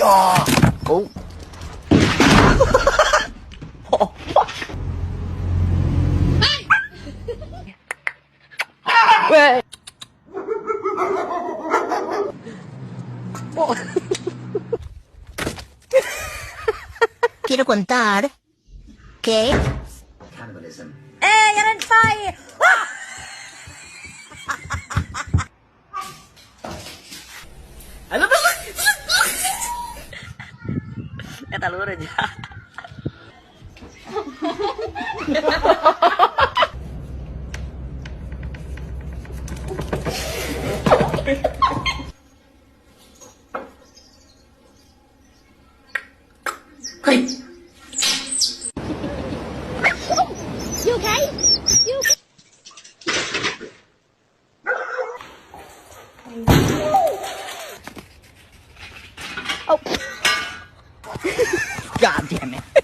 Oh. Wait. Quiero contar que... Cannibalism. ¡Gran fire! Ano ba? Talura dyan. Hey! You okay? You... Oh. God damn it.